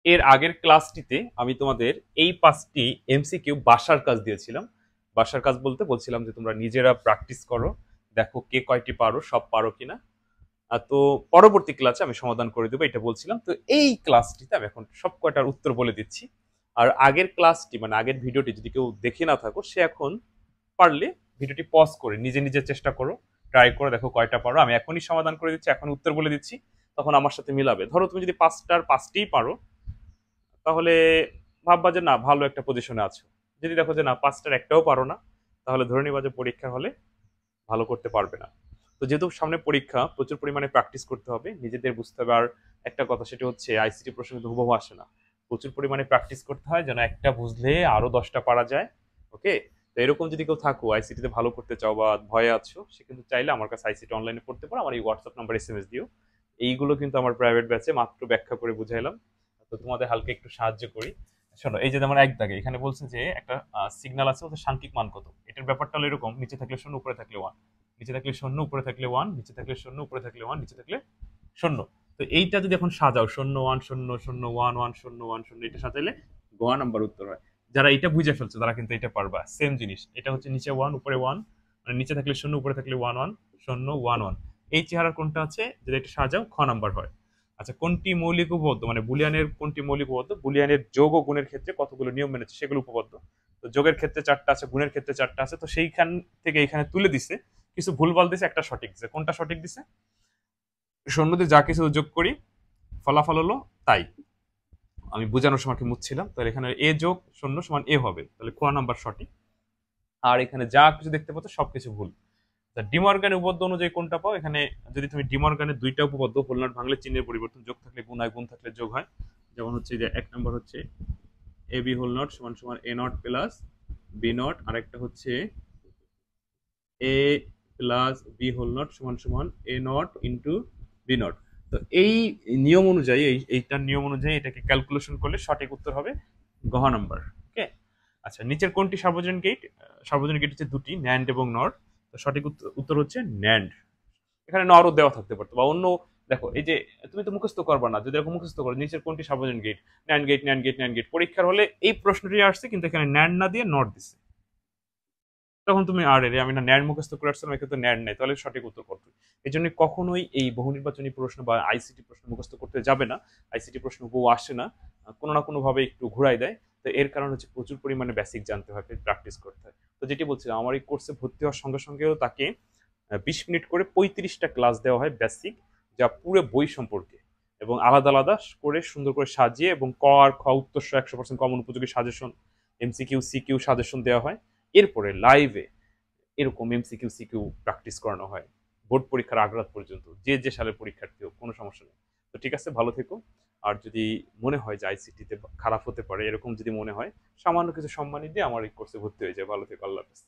এর আগের ক্লাসটিতে আমি তোমাদের এই 5টি এমসিকিউ বাসার কাজ দিয়েছিলাম। বাসার কাজ বলতে বলছিলাম যে তোমরা নিজেরা প্র্যাকটিস করো, দেখো কে কয়টি পারো, সব পারো কিনা। তো পরবর্তী ক্লাসে আমি সমাধান করে দেবো এটা বলছিলাম। তো এই ক্লাসটিতে আমি এখন সব কয়টার উত্তর বলে দিচ্ছি। আর আগের ক্লাসটি মানে আগের ভিডিওটি যদি কেউ দেখে না থাকো, সে এখন পারলে ভিডিওটি পজ করে নিজে নিজে চেষ্টা করো, ট্রাই করে দেখো কয়টা পারো। আমি এখনই সমাধান করে দিচ্ছি, এখন উত্তর বলে দিচ্ছি, তখন আমার সাথে মিলাবে। ধরো তুমি যদি 5টার 5টিই পারো, তাহলে ভাববা যে না ভালো একটা পজিশনে আছো। যদি দেখো যে না 5টার একটাও পারো না, তাহলে ধরে নিবা যে পরীক্ষা হলে ভালো করতে পারবে না। তো যেহেতু সামনে পরীক্ষা, প্রচুর পরিমাণে প্র্যাকটিস করতে হবে, নিজেদের বুঝতে হবে। আর একটা কথা সেটা হচ্ছে আইসিটি প্রশ্ন কিন্তু হুবহু আসে না, প্রচুর পরিমাণে প্র্যাকটিস করতে হয় যেন একটা বুঝলে আরো 10টা পারা যায়। ওকে। তো এরকম যদি কেউ থাকো আইসিটিতে ভালো করতে চাও বা ভয়ে আছো, সে কিন্তু চাইলে আমার কাছে আইসিটি অনলাইনে পড়তে পারো, আমার এই হোয়াটসঅ্যাপ নাম্বার এসএমএস দিও। এইগুলো কিন্তু আমার প্রাইভেট ব্যাচে মাত্র ব্যাখ্যা করে বুঝাইলাম। তো তোমাদের হালকা একটু সাহায্য করি। শোনো, এই যে যেমন এক দাগে এখানে বলছে যে একটা সিগন্যাল আছে, ওদের সাংখ্যিক মান কত। এটার ব্যাপারটা হলো এরকম, নিচে থাকলে শূন্য, উপরে থাকলে ওয়ান। নিচে থাকলে শূন্য, উপরে থাকলে ওয়ান, নিচে থাকলে শূন্য, উপরে থাকলে ওয়ান, নিচে থাকলে শূন্য। তো এইটা যদি এখন সাজাও, শূন্য ওয়ান শূন্য শূন্য ওয়ান ওয়ান শূন্য ওয়ান শূন্য, এটা সাজাইলে গোয়া নাম্বার উত্তর হয়। যারা এটা বুঝে ফেলছে তারা কিন্তু এটা পারবা। সেম জিনিস, এটা হচ্ছে নিচে ওয়ান উপরে ওয়ান, মানে নিচে থাকলে শূন্য, উপরে থাকলে ওয়ান ওয়ান শূন্য ওয়ান ওয়ান। এই চেহারার কোনটা আছে, যদি এটা সাজাও খ নাম্বার হয়। আচ্ছা, কোনটি মৌলিক উপপাদ্য, মানে বুলিয়ানের কোনটি মৌলিক উপপাদ্য, বুলিয়ানের যোগ ও গুণের ক্ষেত্রে কতগুলো নিয়ম মেনেছে সেগুলো উপপাদ্য। তো যোগের ক্ষেত্রে 4টা আছে, গুণের ক্ষেত্রে 4টা আছে। তো সেইখান থেকে এখানে তুলে দিছে, কিছু ভুলভাল দিছে, একটা সঠিক দিছে। কোনটা সঠিক দিছে? শূন্য দিয়ে যা কিছু যোগ করি ফলাফল হলো তাই। আমি বোঝানোর সময় কি মুছছিলাম, তাহলে এখানে এ যোগ শূন্য সমান এ হবে, তাহলে ক নাম্বার সঠিক। আর এখানে যা কিছু দেখতে পাচ্ছ সবকিছু ভুল। ডিমর্গানের উপপাদ্য অনুযায়ী কোনটা পাও, এখানে যদি তুমি ডিমর্গানের দুইটা উপপাদ্য, হোল নট ভাঙলে চিহ্নের পরিবর্তন, যোগ থাকলে গুণ হয়, গুণ থাকলে যোগ হয়। যেমন হচ্ছে যে এক নম্বর হচ্ছে এ বি হোল নট সমান সমান এ নট প্লাস বি নট, আরেকটা হচ্ছে এ প্লাস বি হোল নট সমান সমান এ নট ইন্টু বি নট। তো এই নিয়ম অনুযায়ী, এইটার নিয়ম অনুযায়ী এটাকে ক্যালকুলেশন করলে সঠিক উত্তর হবে গহ নাম্বার। ওকে। আচ্ছা, নিচের কোনটি সার্বজনীন গেট? সার্বজনীন গেট হচ্ছে দুটি, ন্যান্ড এবং নর। তো সঠিক উত্তর হচ্ছে ন্যান্ড। এখানে নরও দেওয়া থাকতে পারতো বা অন্য। দেখো এই যে তুমি তো মুখস্থ করবা না, যদি এরকম মুখস্থ করো নিচের কোনটি সার্বজনীন gate, NAND gate NAND gate NAND gate, পরীক্ষার হলে এই প্রশ্নটি আসছে কিন্তু এখানে ন্যান্ড না দিয়ে নট দিছে, তখন তুমি আর রে আমি না ন্যান্ড মুখস্থ করে আসছিলাম, এখানে তো ন্যান্ড নাই, তাহলে সঠিক উত্তর করতে। এই জন্য কখনোই এই বহু নির্বাচনী প্রশ্ন বা আইসিটি প্রশ্ন মুখস্থ করতে যাবে না। আইসিটি প্রশ্ন বউ আসে না, কোনো না কোনো ভাবে একটু ঘুরাই দেয়। তো এর কারণ হচ্ছে প্রচুর পরিমাণে বেসিক জানতে হয়, প্র্যাকটিস করতে হয়। তো যেটি বলছিলাম, আমার এই কোর্সে ভর্তি হওয়ার সঙ্গে সঙ্গেও তাকে 20 মিনিট করে 35টা ক্লাস দেওয়া হয় বেসিক, যা পুরো বই সম্পর্কে, এবং আলাদা আলাদা করে সুন্দর করে সাজিয়ে এবং ক আর খ উত্তর 100% কমন উপযোগী সাজেশন, এমসিকিউ সিকিউ সাজেশন দেওয়া হয়। এরপরে লাইভে এরকম এমসিকিউ সিকিউ প্র্যাকটিস করানো হয় বোর্ড পরীক্ষার আগ রাত পর্যন্ত, যে যে সালের পরীক্ষার্থী হোক, কোনো সমস্যা নেই। তো ঠিক আছে, ভালো থেকো। আর যদি মনে হয় যে আইসিটিতে খারাপ হতে পারে, এরকম যদি মনে হয়, সামান্য কিছু সম্মানী দিয়ে আমার এই কোর্সে ভর্তি হয়ে যায়। ভালো থেকো, আল্লাহ হাফেজ।